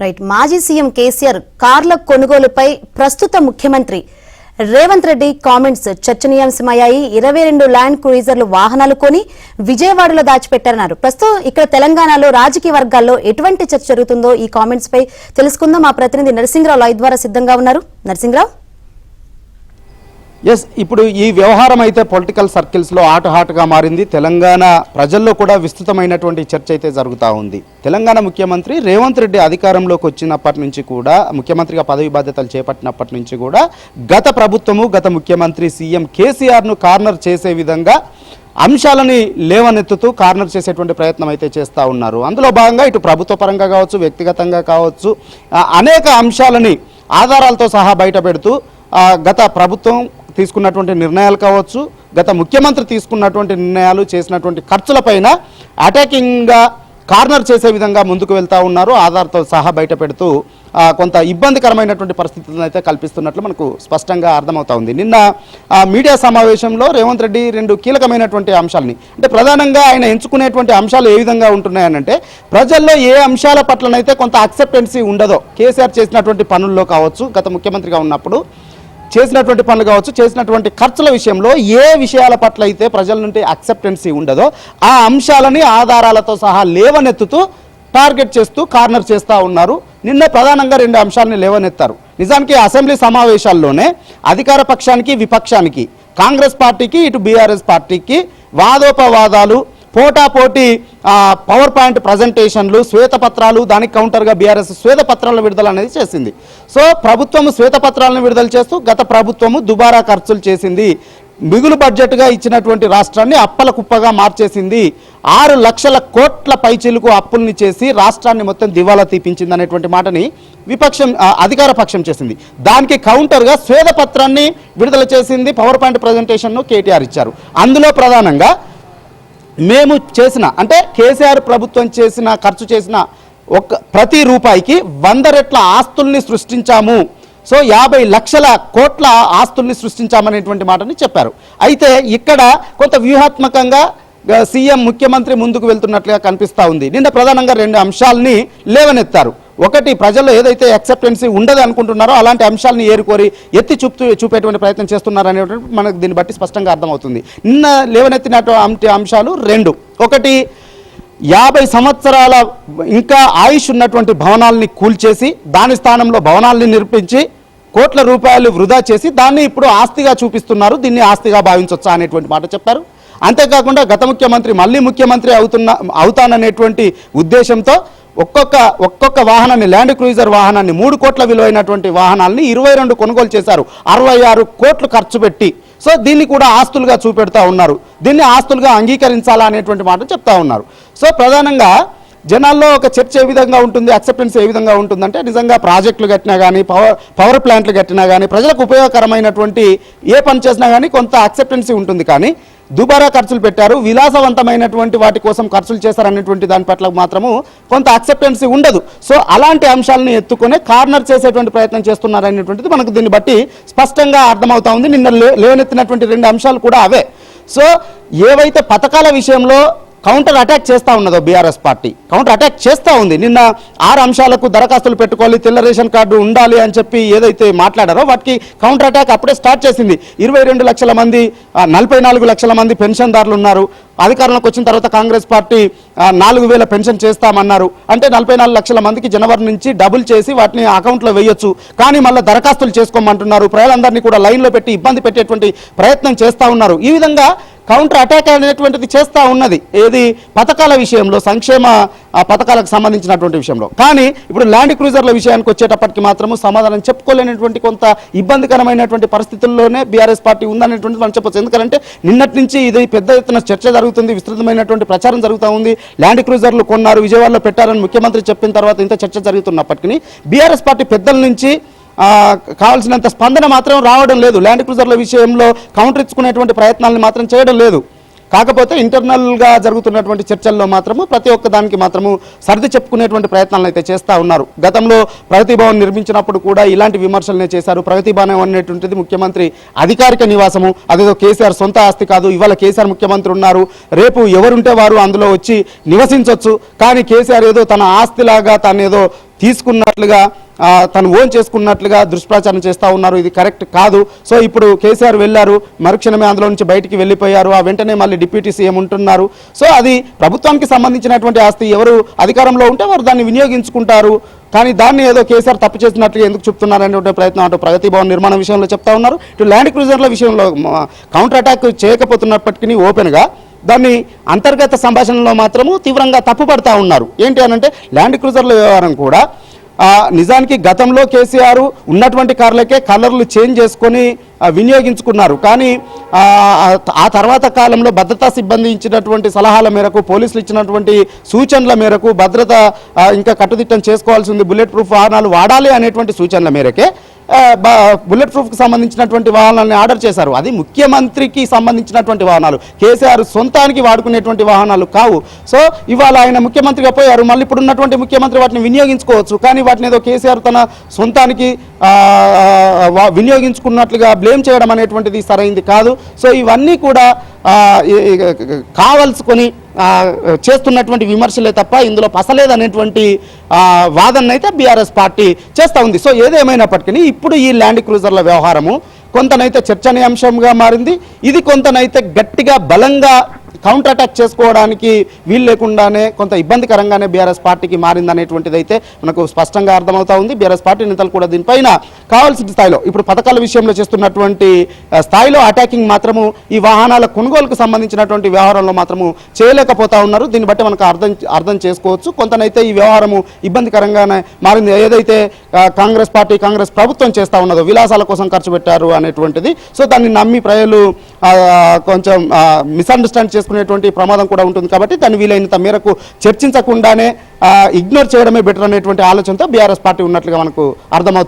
Right. మాజీ CM KCR కార్ల కొనుగోలుపై ప్రస్తుత ముఖ్యమంత్రి రేవంత్ రెడ్డి కామెంట్స్ చర్చనీయాంశమయ్యాయి. 22 ల్యాండ్ క్రూయిజర్లు వాహనాలు కొని విజయవాడలో దాచిపెట్టారన్నారు. ప్రస్తుతం ఇక్కడ తెలంగాణలో రాజకీయ వర్గాల్లో ఎటువంటి చర్చ జరుగుతుందో ఈ కామెంట్స్ పై తెలుసుకుందాం. మా ప్రతినిధి నరసింహరావు లైవ్ ద్వారా సిద్ధంగా ఉన్నారు. నరసింహరావు. ఇప్పుడు ఈ వ్యవహారం అయితే పొలిటికల్ సర్కిల్స్లో హాట్గా మారింది. తెలంగాణ ప్రజల్లో కూడా విస్తృతమైనటువంటి చర్చ అయితే జరుగుతూ ఉంది. తెలంగాణ ముఖ్యమంత్రి రేవంత్ రెడ్డి అధికారంలోకి వచ్చినప్పటి నుంచి కూడా, ముఖ్యమంత్రిగా పదవి బాధ్యతలు చేపట్టినప్పటి నుంచి కూడా గత ప్రభుత్వము, గత ముఖ్యమంత్రి సీఎం కేసీఆర్ను కార్నర్ చేసే విధంగా అంశాలని లేవనెత్తుతూ కార్నర్ చేసేటువంటి ప్రయత్నం అయితే చేస్తూ ఉన్నారు. అందులో భాగంగా ఇటు ప్రభుత్వ పరంగా కావచ్చు, వ్యక్తిగతంగా కావచ్చు, అనేక అంశాలని ఆధారాలతో సహా బయట పెడుతూ గత ప్రభుత్వం తీసుకున్నటువంటి నిర్ణయాలు కావచ్చు, గత ముఖ్యమంత్రి తీసుకున్నటువంటి నిర్ణయాలు, చేసినటువంటి ఖర్చులపైన అటాకింగ్గా కార్నర్ చేసే విధంగా ముందుకు వెళ్తూ ఉన్నారు. ఆధార్తో సహా బయట పెడుతూ కొంత ఇబ్బందికరమైనటువంటి పరిస్థితులను అయితే కల్పిస్తున్నట్లు మనకు స్పష్టంగా అర్థమవుతా ఉంది. నిన్న మీడియా సమావేశంలో రేవంత్ రెడ్డి 2 కీలకమైనటువంటి అంశాలని, అంటే ప్రధానంగా ఆయన ఎంచుకునేటువంటి అంశాలు ఏ విధంగా ఉంటున్నాయనంటే, ప్రజల్లో ఏ అంశాల పట్లనైతే కొంత అక్సెప్టెన్సీ ఉండదో, కేసీఆర్ చేసినటువంటి పనుల్లో కావచ్చు, గత ముఖ్యమంత్రిగా ఉన్నప్పుడు చేసినటువంటి పనులు కావచ్చు, చేసినటువంటి ఖర్చుల విషయంలో ఏ విషయాల పట్ల అయితే ప్రజల నుండి అక్సెప్టెన్సీ ఉండదో ఆ అంశాలని ఆధారాలతో సహా లేవనెత్తుతూ టార్గెట్ చేస్తూ కార్నర్ చేస్తూ ఉన్నారు. నిన్న ప్రధానంగా 2 అంశాలని లేవనెత్తారు. నిజానికి అసెంబ్లీ సమావేశాల్లోనే అధికార పక్షానికి, విపక్షానికి, కాంగ్రెస్ పార్టీకి, ఇటు బీఆర్ఎస్ పార్టీకి వాదోపవాదాలు, పోటాపోటీ పవర్ పాయింట్ ప్రజెంటేషన్లు, శ్వేతపత్రాలు, దానికి కౌంటర్గా బీఆర్ఎస్ శ్వేతపత్రాలను విడుదల అనేది చేసింది. సో ప్రభుత్వము శ్వేతపత్రాలను విడుదల చేస్తూ గత ప్రభుత్వము దుబారా ఖర్చులు చేసింది, మిగులు బడ్జెట్గా ఇచ్చినటువంటి రాష్ట్రాన్ని అప్పల కుప్పగా మార్చేసింది, 6 లక్షల కోట్ల పైచిలుకు అప్పుల్ని చేసి రాష్ట్రాన్ని మొత్తం దివాలా తీపించింది అనేటువంటి మాటని విపక్షం, అధికార పక్షం చేసింది. దానికి కౌంటర్గా శ్వేతపత్రాన్ని విడుదల చేసింది, పవర్ పాయింట్ ప్రజెంటేషన్ను కేటీఆర్ ఇచ్చారు. అందులో ప్రధానంగా మేము చేసిన, అంటే కేసీఆర్ ప్రభుత్వం చేసిన, ఖర్చు చేసిన ప్రతి రూపాయికి 100 రెట్ల ఆస్తుల్ని సృష్టించాము, సో 50 లక్షల కోట్ల ఆస్తుల్ని సృష్టించామనేటువంటి మాటని చెప్పారు. అయితే ఇక్కడ కొంత వ్యూహాత్మకంగా సీఎం, ముఖ్యమంత్రి ముందుకు వెళ్తున్నట్లుగా కనిపిస్తూ ఉంది. నిన్న ప్రధానంగా 2 అంశాలని లేవనెత్తారు. ఒకటి, ప్రజల్లో ఏదైతే అక్సెప్టెన్సీ ఉండదు అనుకుంటున్నారో అలాంటి అంశాలని ఏరుకోరి ఎత్తి చూపేటువంటి ప్రయత్నం చేస్తున్నారు అనేటువంటి మనకు దీన్ని బట్టి స్పష్టంగా అర్థమవుతుంది. నిన్న లేవనెత్తినటువంటి అంశాలు 2. ఒకటి, 50 సంవత్సరాల ఇంకా ఆయుష్ ఉన్నటువంటి భవనాలని కూల్చేసి దాని స్థానంలో భవనాలని నిర్మించి కోట్ల రూపాయలు వృధా చేసి దాన్ని ఇప్పుడు ఆస్తిగా చూపిస్తున్నారు, దీన్ని ఆస్తిగా భావించవచ్చా అనేటువంటి మాట చెప్పారు. అంతేకాకుండా గత ముఖ్యమంత్రి మళ్ళీ ముఖ్యమంత్రి అవుతాననేటువంటి ఉద్దేశంతో ఒక్కొక్క వాహనాన్ని, ల్యాండ్ క్రూయిజర్ వాహనాన్ని, 3 కోట్ల విలువైనటువంటి వాహనాలని 22 కొనుగోలు చేశారు, 66 కోట్లు ఖర్చు పెట్టి. సో దీన్ని కూడా ఆస్తులుగా చూపెడతా ఉన్నారు, దీన్ని ఆస్తులుగా అంగీకరించాలా అనేటువంటి మాట చెప్తా ఉన్నారు. సో ప్రధానంగా జనాల్లో ఒక చర్చ ఏ విధంగా ఉంటుంది, అక్సెప్టెన్స్ ఏ విధంగా ఉంటుందంటే, నిజంగా ప్రాజెక్టులు కట్టినా కానీ, పవర్ ప్లాంట్లు కట్టినా కానీ, ప్రజలకు ఉపయోగకరమైనటువంటి ఏ పని చేసినా కానీ కొంత అక్సెప్టెన్సీ ఉంటుంది. కానీ దుబారా ఖర్చులు పెట్టారు, విలాసవంతమైనటువంటి వాటి కోసం ఖర్చులు చేశారనేటువంటి దాని పట్ల మాత్రము కొంత అక్సెప్టెన్సీ ఉండదు. సో అలాంటి అంశాలను ఎత్తుకొని కార్నర్ చేసేటువంటి ప్రయత్నం చేస్తున్నారనేటువంటిది మనకు దీన్ని బట్టి స్పష్టంగా అర్థమవుతా ఉంది. నిన్న లేవనెత్తినటువంటి 2 అంశాలు కూడా అవే. సో ఏవైతే పథకాల విషయంలో కౌంటర్ అటాక్ చేస్తూ ఉన్నదో బీఆర్ఎస్ పార్టీ కౌంటర్ అటాక్ చేస్తూ ఉంది. నిన్న 6 అంశాలకు దరఖాస్తులు పెట్టుకోవాలి, తెల్ల రేషన్ కార్డు ఉండాలి అని చెప్పి ఏదైతే మాట్లాడారో వాటికి కౌంటర్ అటాక్ అప్పుడే స్టార్ట్ చేసింది. 22 లక్షల మంది, 44 లక్షల మంది పెన్షన్దారులు ఉన్నారు. అధికారంలోకి వచ్చిన తర్వాత కాంగ్రెస్ పార్టీ 4,000 పెన్షన్ చేస్తామన్నారు. అంటే 44 లక్షల మందికి జనవరి నుంచి డబుల్ చేసి వాటిని అకౌంట్లో వేయొచ్చు, కానీ మళ్ళీ దరఖాస్తులు చేసుకోమంటున్నారు. ప్రజలందరినీ కూడా లైన్లో పెట్టి ఇబ్బంది పెట్టేటువంటి ప్రయత్నం చేస్తూ ఉన్నారు. ఈ విధంగా కౌంటర్ అటాక్ అనేటువంటిది చేస్తూ ఉన్నది ఏది, పథకాల విషయంలో, సంక్షేమ పథకాలకు సంబంధించినటువంటి విషయంలో. కానీ ఇప్పుడు ల్యాండ్ క్రూజర్ల విషయానికి వచ్చేటప్పటికి మాత్రము సమాధానం చెప్పుకోలేనటువంటి కొంత ఇబ్బందికరమైనటువంటి పరిస్థితుల్లోనే బీఆర్ఎస్ పార్టీ ఉందనేటువంటిది మనం చెప్పొచ్చు. ఎందుకంటే నిన్నటి నుంచి ఇది పెద్ద ఎత్తున చర్చ జరుగుతుంది, విస్తృతమైనటువంటి ప్రచారం జరుగుతూ ఉంది. ల్యాండ్ క్రూజర్లు కొన్నారు, విజయవాడలో పెట్టారని ముఖ్యమంత్రి చెప్పిన తర్వాత ఇంత చర్చ జరుగుతున్నప్పటికీ బీఆర్ఎస్ పార్టీ పెద్దల నుంచి కావాల్సినంత స్పందన మాత్రం రావడం లేదు. ల్యాండ్ క్రూజర్ల విషయంలో కౌంటర్ ఇచ్చుకునేటువంటి ప్రయత్నాలను మాత్రం చేయడం లేదు. కాకపోతే ఇంటర్నల్గా జరుగుతున్నటువంటి చర్చల్లో మాత్రము ప్రతి ఒక్క దానికి మాత్రము సర్ది చెప్పుకునేటువంటి ప్రయత్నాలను అయితే చేస్తూ ఉన్నారు. గతంలో ప్రగతి భవన్ నిర్మించినప్పుడు కూడా ఇలాంటి విమర్శలనే చేశారు. ప్రగతి భవన్ అనేటువంటిది ముఖ్యమంత్రి అధికారిక నివాసము, అదేదో కేసీఆర్ సొంత ఆస్తి కాదు. ఇవాళ కేసీఆర్ ముఖ్యమంత్రి ఉన్నారు, రేపు ఎవరుంటే వారు అందులో వచ్చి నివసించవచ్చు. కానీ కేసీఆర్ ఏదో తన ఆస్తిలాగా తను ఏదో తీసుకున్నట్లుగా తను ఓన్ చేసుకున్నట్లుగా దుష్ప్రచారం చేస్తూ ఉన్నారు. ఇది కరెక్ట్ కాదు. సో ఇప్పుడు కేసీఆర్ వెళ్ళారు, మరుక్షణమే అందులో నుంచి బయటికి వెళ్ళిపోయారు. ఆ వెంటనే మళ్ళీ డిప్యూటీ సీఎం ఉంటున్నారు. సో అది ప్రభుత్వానికి సంబంధించినటువంటి ఆస్తి. ఎవరు అధికారంలో ఉంటే వారు దాన్ని వినియోగించుకుంటారు. కానీ దాన్ని ఏదో కేసీఆర్ తప్పు చేసినట్లుగా ఎందుకు చెప్తున్నారనే ప్రయత్నం అటు ప్రగతి భవన్ నిర్మాణం విషయంలో చెప్తా ఉన్నారు, ఇటు ల్యాండ్ క్రూజర్ల విషయంలో కౌంటర్ అటాక్ చేయకపోతున్నప్పటికీ ఓపెన్గా దాన్ని అంతర్గత సంభాషణలో మాత్రము తీవ్రంగా తప్పుపడతా ఉన్నారు. ఏంటి అనంటే ల్యాండ్ క్రూజర్ల వ్యవహారం కూడా నిజానికి గతంలో కేసీఆర్ ఉన్నటువంటి కార్లకే కలర్లు చేంజ్ చేసుకొని వినియోగించుకున్నారు. కానీ ఆ తర్వాత కాలంలో భద్రతా సిబ్బంది ఇచ్చినటువంటి సలహాల మేరకు, పోలీసులు ఇచ్చినటువంటి సూచనల మేరకు భద్రత ఇంకా కట్టుదిట్టం చేసుకోవాల్సి ఉంది, బుల్లెట్ ప్రూఫ్ వాహనాలు వాడాలి అనేటువంటి సూచనల మేరకే బుల్లెట్ ప్రూఫ్కి సంబంధించినటువంటి వాహనాలని ఆర్డర్ చేశారు. అది ముఖ్యమంత్రికి సంబంధించినటువంటి వాహనాలు, కేసీఆర్ సొంతానికి వాడుకునేటువంటి వాహనాలు కావు. సో ఇవాళ ఆయన ముఖ్యమంత్రిగా పోయారు, మళ్ళీ ఇప్పుడు ఉన్నటువంటి ముఖ్యమంత్రి వాటిని వినియోగించుకోవచ్చు. కానీ వాటిని ఏదో కేసీఆర్ తన సొంతానికి వినియోగించుకున్నట్లుగా బ్లేమ్ చేయడం అనేటువంటిది సరైంది కాదు. సో ఇవన్నీ కూడా కావలసుకొని చేస్తున్నటువంటి విమర్శలే తప్ప ఇందులో పసలేదనేటువంటి వాదన అయితే బీఆర్ఎస్ పార్టీ చేస్తూ ఉంది. సో ఏదేమైనప్పటికీ ఇప్పుడు ఈ ల్యాండ్ క్రూజర్ల వ్యవహారము కొంతనైతే చర్చనీయాంశంగా మారింది. ఇది కొంతనైతే గట్టిగా బలంగా కౌంటర్ అటాక్ చేసుకోవడానికి వీలు లేకుండానే కొంత ఇబ్బందికరంగానే బీఆర్ఎస్ పార్టీకి మారిందనేటువంటిది అయితే మనకు స్పష్టంగా అర్థమవుతా ఉంది. బీఆర్ఎస్ పార్టీ నేతలు కూడా దీనిపైన కావాల్సిన స్థాయిలో ఇప్పుడు పథకాల విషయంలో చేస్తున్నటువంటి స్థాయిలో అటాకింగ్ మాత్రము ఈ వాహనాల కొనుగోలుకు సంబంధించినటువంటి వ్యవహారంలో మాత్రము చేయలేకపోతా ఉన్నారు. దీన్ని బట్టి మనకు అర్థం చేసుకోవచ్చు. కొంతనైతే ఈ వ్యవహారము ఇబ్బందికరంగానే మారింది. ఏదైతే కాంగ్రెస్ పార్టీ, కాంగ్రెస్ ప్రభుత్వం చేస్తూ ఉన్నదో విలాసాల కోసం ఖర్చు పెట్టారు అనేటువంటిది, సో దాన్ని నమ్మి ప్రజలు కొంచెం మిస్అండర్స్టాండ్ చేసుకునేటువంటి ప్రమాదం కూడా ఉంటుంది. కాబట్టి దాన్ని వీలైనంత మేరకు చర్చించకుండానే ఇగ్నోర్ చేయడమే బెటర్ అనేటువంటి ఆలోచనతో బీఆర్ఎస్ పార్టీ ఉన్నట్లుగా మనకు అర్థమవుతుంది.